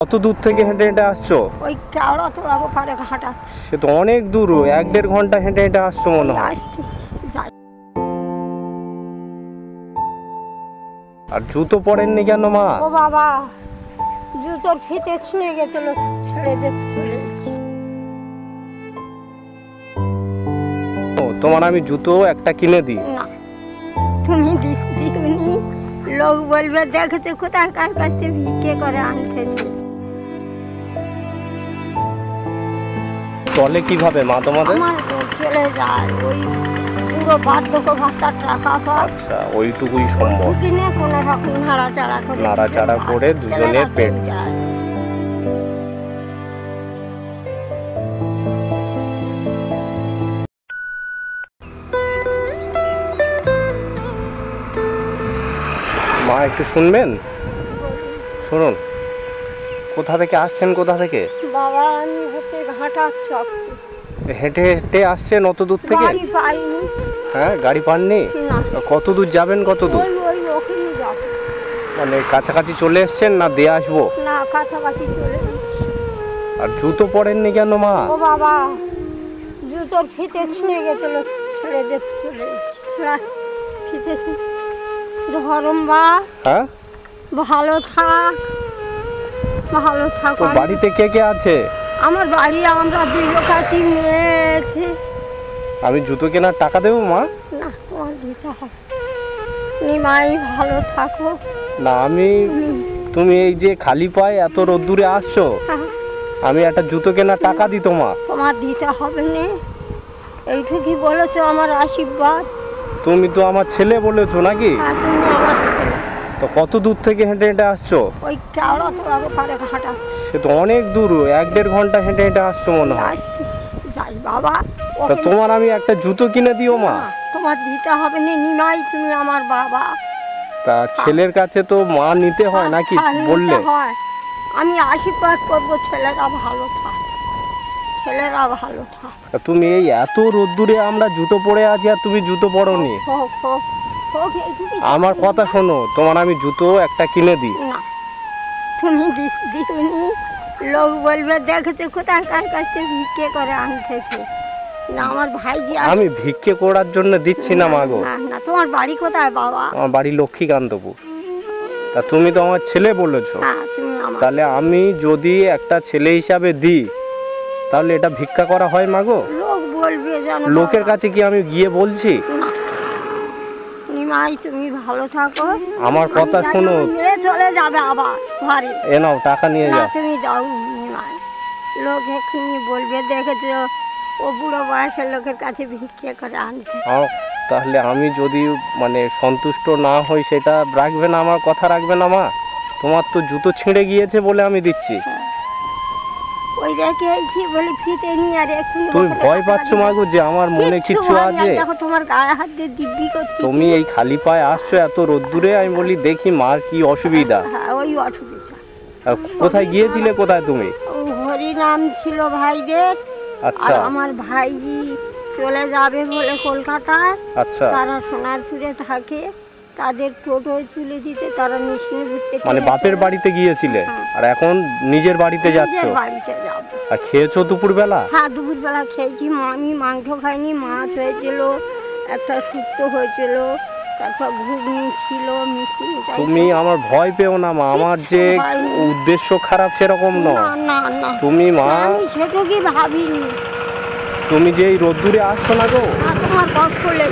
কত দূর থেকে হেঁটে হেঁটে আসছো? ওই কেওড়া তোলাবো পারে ঘাটা। সে তো অনেক দূর, 1-1.5 ঘন্টা হেঁটে হেঁটে আসছো মনে হয়। যাই। আর জুতো পরেননি কেন মা? ও বাবা, জুতোর ফিতে ছিঁড়ে গেছিল, ছেড়ে যেতে চলে এসেছি। তোমার আমি জুতো একটা কিনে দিই। না, তুমি দিওনি, লোক বলবে দেখেছো কোথায় কার কাছ থেকে ভিক্ষে করে আনতেছে। চলে কিভাবে মা তোমাদের? আমার চলে যায় ওই পুরো বার্ধক্য ভাতার টাকা পায়। আচ্ছা, ওইটুকুই সম্ভব। কিনে কোনো রকম নাড়াচাড়া করে দুজনের পেট। মা একটু শুনবেন? শুনুন, কোথা থেকে আসছেন? কোথা থেকে? বাবা আমি হচ্ছে ঘাটার চক। হেঁটে হেঁটে আসছেন অত দূর থেকে? গাড়ি পাইনি। হ্যাঁ, গাড়ি পাননি? না। কত দূর যাবেন? কত দূর? ওই ওখানে যাব। মানে কাছাকাছি চলে এসছেন না দিয়ে আসবো? না, কাছাকাছি চলে এসেছি। আর জুতো পরেননি কেন মা? ও বাবা, জুতোর ফিতে ছিঁড়ে গেছিল, ছেড়ে যেতে চলে এসেছি। ফিতে ধরম বা। হ্যাঁ, ভালো থাক, ভালো থাক। তো বাড়িতে কে কে আছে? আমার বাড়ি আমরা দুই লোক আছি, মেয়েছে। আমি জুতো কেনার টাকা দেবো মা? না, তোমার দিতে হবে। নিমাই ভালো থাকো। না, তুমি এই যে খালি পায়ে এত রোদ্দুরে আসছো, আমি একটা জুতো কেনার টাকা দিত মা। তোমার দিতে হবে না, এইটুকুই বলেছো আমার আশীর্বাদ। তুমি তো আমার ছেলে বলেছো নাকি? তুমি আমার ছেলে। তো কত দূর থেকে হেঁটে হেঁটে আসছো? ওই কেওড়া তোলাবো পারে ঘাটা। সে তো অনেক দূর, 1-1.5 ঘন্টা হেঁটে হেঁটে আসছো মনে হয়। যাই বাবা। তা তোমার আমি একটা জুতো কিনে দিও মা। তোমার দিতে হবে না নিমাই, তুমি আমার বাবা। তা ছেলের কাছে তো মা নিতে হয় নাকি বললে? আমি আশীর্বাদ করবো ছেলেরা ভালো থাক, ছেলেরা ভালো থাক। তুমি এই এত রোদ্দুরে আমরা জুতো পরে আছি আর তুমি জুতো পরোনি? আমার কথা শোনো, তোমার আমি জুতো একটা কিনে দিই। না, তুমি দিওনি, লোক বলবে দেখেছো কোথায় কার কাছ থেকে ভিক্ষে করে আনতেছে। না, আমার ভাই যে আমি ভিক্ষে করার জন্য দিচ্ছি না মা গো। না, তোমার বাড়ি কোথায় বাবা? আমার বাড়ি লক্ষ্মীকান্তপুর। তা তুমি তো আমার ছেলে বলেছো, তাহলে আমি যদি একটা ছেলে হিসাবে দিই তাহলে এটা ভিক্ষা করা হয় মা গো? লোক বলবে জানো। লোকের কাছে কি আমি গিয়ে বলছি? নিমাই তুমি ভালো থাকো। আমার কথা শোনো। চলে যাবে আবার ঘরে। এ নাও টাকা নিয়ে যাও। তুমি যাও নিমাই, লোক এক্ষুনি বলবে দেখেছো ও বুড়ো বয়সের লোকের কাছে ভিক্ষে করে আনতে। তাহলে আমি যদি মানে সন্তুষ্ট না হই সেটা রাখবে না, আমার কথা রাখবে না মা? তোমার তো জুতো ছিঁড়ে গিয়েছে বলে আমি দিচ্ছি। ওই রেখে এইছি বলে ফিতে নিয়ে আর এক্ষুনি। তুমি ভয় পাচ্ছ মা গো যে আমার মনে কিছু আছে? দেখো তোমার গায়ে হাত দিয়ে দিব্যি করছি। তুমি এই খালি পায়ে আসছো এত রোদ্দুরে, আমি বলি দেখি মার কি অসুবিধা। ওই অসুবিধা। কোথায় গিয়েছিলে? কোথায় তুমি? হরিনাম ছিল ভাইদের। আচ্ছা। আমার ভাইজি চলে যাবে বলে কলকাতায়। আচ্ছা। তারা সোনারপুরে থাকে, তাদের টোটোয় তুলে দিতে তারা মেশিনে ঘুরতে। মানে বাপের বাড়িতে গিয়েছিলে আর এখন নিজের বাড়িতে যাচ্ছ? বাড়িতে যাব। আর খেয়েছো দুপুরবেলা? হ্যাঁ, দুপুরবেলা খেয়েছি। আমি মাংস খাইনি, মাছ হয়েছিল, একটা শুক্তো হয়েছিল, তারপর ঘুগনি ছিল, মিষ্টি। তুমি আমার ভয় পেও না মা, আমার যে উদ্দেশ্য খারাপ সেরকম নয়। না না, তুমি মা, আমি সেটুকুই ভাবিনি। তুমি যে এই রোদ্দুরে আসছো না গো,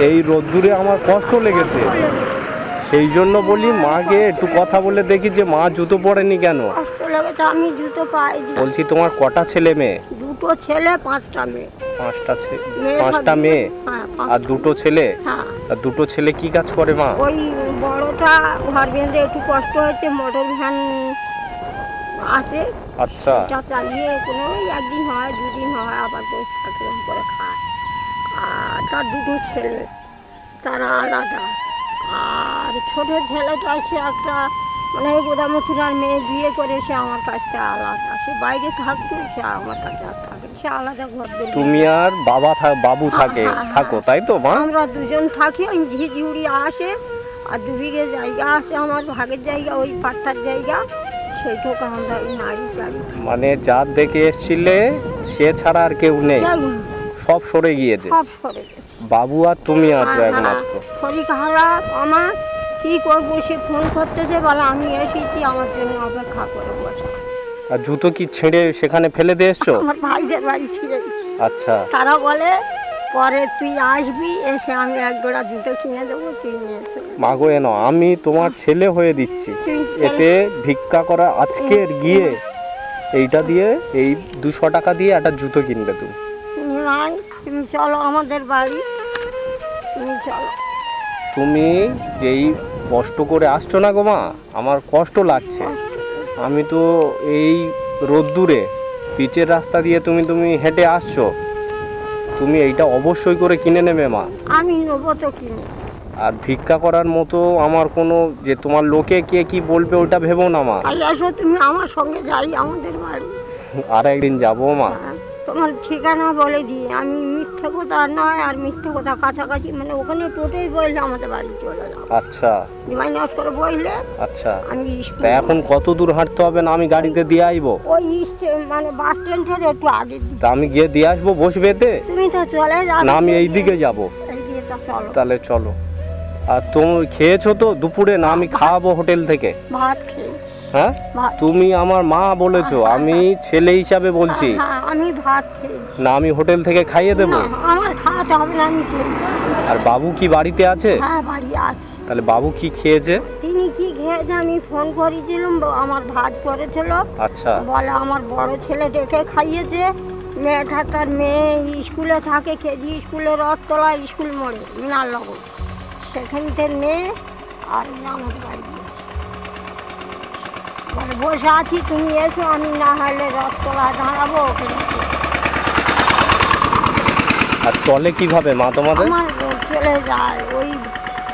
এই রোদ্দুরে আমার কষ্ট লেগেছে, সেই জন্য বলি মাকে একটু কথা বলে দেখি যে মা জুতো পরেনি কেন। কষ্ট লেগেছে, আমি জুতো পাই। বলছি তোমার কটা ছেলে মেয়ে? দুটো ছেলে, 5টা মেয়ে। 5টা মেয়ে আর দুটো ছেলে? আর দুটো ছেলে কি কাজ করে মা? ওই বড়টা ঘর বেঁধে একটু কষ্ট হয়েছে, মোটর ভ্যান আছে। আচ্ছা। এটা চালিয়ে কোনো একদিন হয়, দুদিন হয়, আবার বসে থাকে করে খায়। আর তার দুটো ছেলে, তারা আলাদা। আর ছোট ছেলেটা সে একটা মানে গোদামথুরার মেয়ে বিয়ে করে, সে আমার কাছটা আলাদা। সে বাইরে থাকতো, সে আমার কাছে আর থাকে, সে আলাদা ঘর। তুমি আর বাবু থাকো তাই তো মা? আমরা দুজন থাকি। ওই ঝিঝিউড়ি আসে, আর 2 বিঘে জায়গা আছে আমার ভাগের জায়গা, ওই পাট্টার জায়গা, সেইটুকু আমরা নাই চাই। মানে যার দেখে এসছিলে সে ছাড়া আর কেউ নেই, সব সরে গিয়েছে। সব সরে গেছে। বাবু আর তুমি আছো একমাত্র। শরীর খারাপ আমার, কি করবো? সে ফোন করতেছে, বলে আমি এসেছি, আমার জন্য অপেক্ষা করে বসে। আর জুতো কি ছেড়ে সেখানে ফেলে দিয়ে এসছো? আমার ভাইদের বাড়ি ছিঁড়ে। আচ্ছা। তারা বলে পরে তুই আসবি, এসে আমি এক জোড়া জুতো কিনে দেবো, তুই নিয়ে চলে। মাগো এনো, আমি তোমার ছেলে হয়ে দিচ্ছি, এতে ভিক্ষা করা আজকের গিয়ে এইটা দিয়ে, এই 200 টাকা দিয়ে একটা জুতো কিনবে তুমি। নাই, তুমি চলো আমাদের বাড়ি, তুমি চলো। তুমি যেই কষ্ট করে আসছো না গো মা, আমার কষ্ট লাগছে। আমি তো এই রোদ্দুরে পিচের রাস্তা দিয়ে তুমি হেঁটে আসছো, তুমি এইটা অবশ্যই করে কিনে নেবে মা। আমি নেবো তো কিনে। আর ভিক্ষা করার মতো আমার কোনো, যে তোমার লোকে কে কি বলবে ওটা ভেবো না মা। আসো তুমি আমার সঙ্গে, যাই আমাদের বাড়ি। আর একদিন যাবো মা। তোমার ঠিকানা বলে দিই, আমি মিথ্যে কথা নয় আর মিথ্যে কথা কাছাকাছি, মানে ওখানে টোটোই বললে আমাদের বাড়ি চলে যাবো। আচ্ছা। মাইনাস করে বললে। আচ্ছা। আমি তা এখন কত দূর হাঁটতে হবে? না আমি গাড়িতে দিয়ে আসবো? ওই মানে বাস স্ট্যান্ডের একটু আগে। তা আমি গিয়ে দিয়ে আসবো, বসবে এতে? তুমি তো চলে যাবে। না আমি এই দিকে যাবো। এই দিকে তো চলো। তাহলে চলো। আর তুমি খেয়েছো তো দুপুরে? না আমি খাওয়াবো হোটেল থেকে। ভাত খেয়েছি। হ্যাঁ, তুমি আমার মা বলেছো, আমি ছেলে হিসাবে বলছি। আমি ভাত খেয়েছি। না আমি হোটেল থেকে খাইয়ে দেবো? আমার খাওয়াতে হবে না, আমি খেয়েছি। আর বাবু কি বাড়িতে আছে? হ্যাঁ বাড়ি আছে। তাহলে বাবু কি খেয়েছে? তিনি কি খেয়েছে, আমি ফোন করেছিলাম, আমার ভাত করেছিল। আচ্ছা। বলে আমার বড় ছেলে ডেকে খাইয়েছে, মেয়েটার মেয়ে স্কুলে থাকে, কেজি স্কুলে, রথতলা স্কুল মোড়ে মিনারনগর, সেখানতে মেয়ে আর আমার বাড়ি গিয়েছে। মানে বসে আছি, তুমি এসো, আমি না হলে রথতলা দাঁড়াবো ওখানে। আর চলে কিভাবে মা তোমাদের? আমার চলে যায় ওই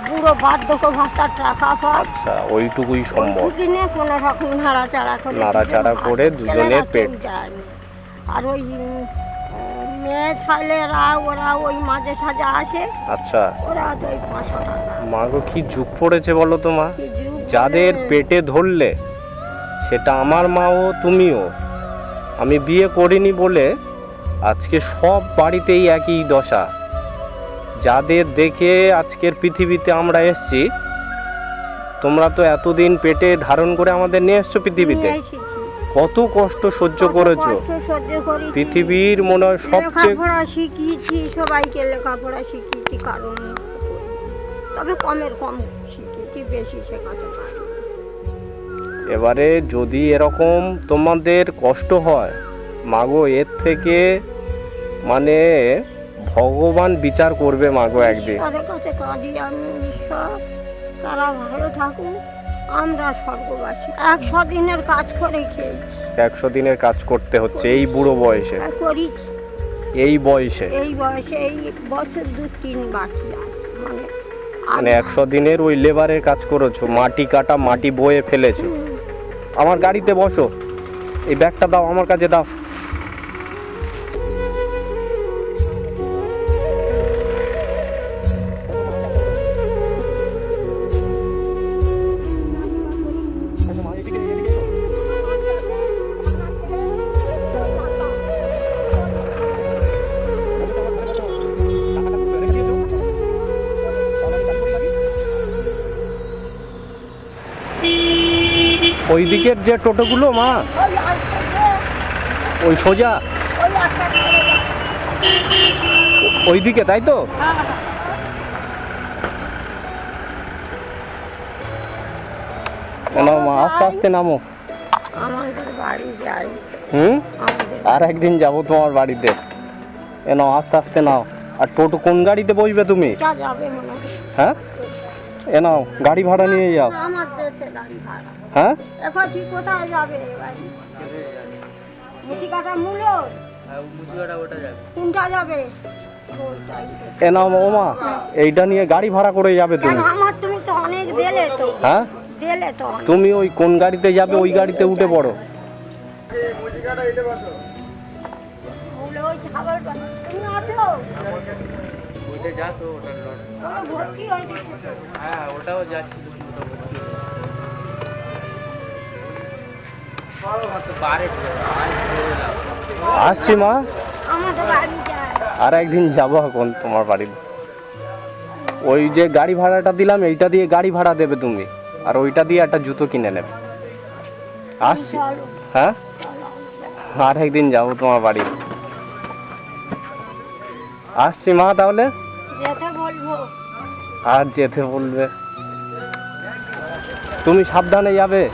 বুড়ো বার্ধক্য ভাতার টাকা পায়। আচ্ছা, ওইটুকুই সম্ভব। কিনে কোনো রকম নাড়াচাড়া করে দুজনের পেট যায়। আর ওই মেয়ে ছেলেরা ওরা ওই মাঝে সাজে আসে। আচ্ছা। ওরা তো ওই 500 টাকা। মা গো কি যুগ পড়েছে বলো তো মা। যাদের পেটে ধরলে, সেটা আমার মাও তুমিও। আমি বিয়ে করিনি বলে আজকে সব বাড়িতেই একই দশা। যাদের দেখে আজকের পৃথিবীতে আমরা এসছি, তোমরা তো এতদিন পেটে ধারণ করে আমাদের নিয়ে এসছো পৃথিবীতে। কত কষ্ট সহ্য করেছো। পৃথিবীর মনে হয় সবচেয়ে লেখাপড়া শিখিয়েছি, সবাইকে লেখাপড়া শিখিয়েছি, কারণ তবে কমের কম শিখিয়েছি, বেশি শেখাতে পারি। এবারে যদি এরকম তোমাদের কষ্ট হয় মাগো, এর থেকে মানে ভগবান বিচার করবে মাগো একদিন। তাদের কাছে কাঁদি আমি, ঈশ্বর তারা ভালো থাকুক, আমরা স্বর্গবাসী। 100 দিনের কাজ করে খেয়েছি। 100 দিনের কাজ করতে হচ্ছে এই বুড়ো বয়সে? করিছি। এই বয়সে? এই বয়সে, এই বছর 2-3 বাকি আছে। মানে 100 দিনের ওই লেবারের কাজ করেছো, মাটি কাটা, মাটি বয়ে ফেলেছো। আমার গাড়িতে বসো, এই ব্যাগটা দাও আমার কাছে, দাও। ওই দিকের যে টোটোগুলো মা, ওই সোজা ওই দিকে, তাই তো? মা আস্তে আস্তে নামো। আর একদিন যাবো তোমার বাড়িতে। আস্তে আস্তে নাও। আর টোটো কোন গাড়িতে বসবে তুমি? হ্যাঁ, নাও গাড়ি ভাড়া নিয়ে যাও। হ্যাঁ, কোথায় যাবে? কোনটা যাবে? নাও মা, এইটা নিয়ে গাড়ি ভাড়া করে যাবে তুমি। আমার তুমি তো অনেক দিলে তো। হ্যাঁ দিলে তো। তুমি ওই কোন গাড়িতে যাবে ওই গাড়িতে উঠে পড়ো। আসছি মা, আমাদের বাড়ি যায়। আর একদিন যাবো এখন তোমার বাড়িতে। ওই যে গাড়ি ভাড়াটা দিলাম, এইটা দিয়ে গাড়ি ভাড়া দেবে তুমি, আর ওইটা দিয়ে একটা জুতো কিনে নেবে। আসছি। চলো, হ্যাঁ, চলো। আর একদিন যাবো তোমার বাড়ি। আসছি মা তাহলে। যেতে বলবো। আর যেতে বলবে, তুমি সাবধানে যাবে।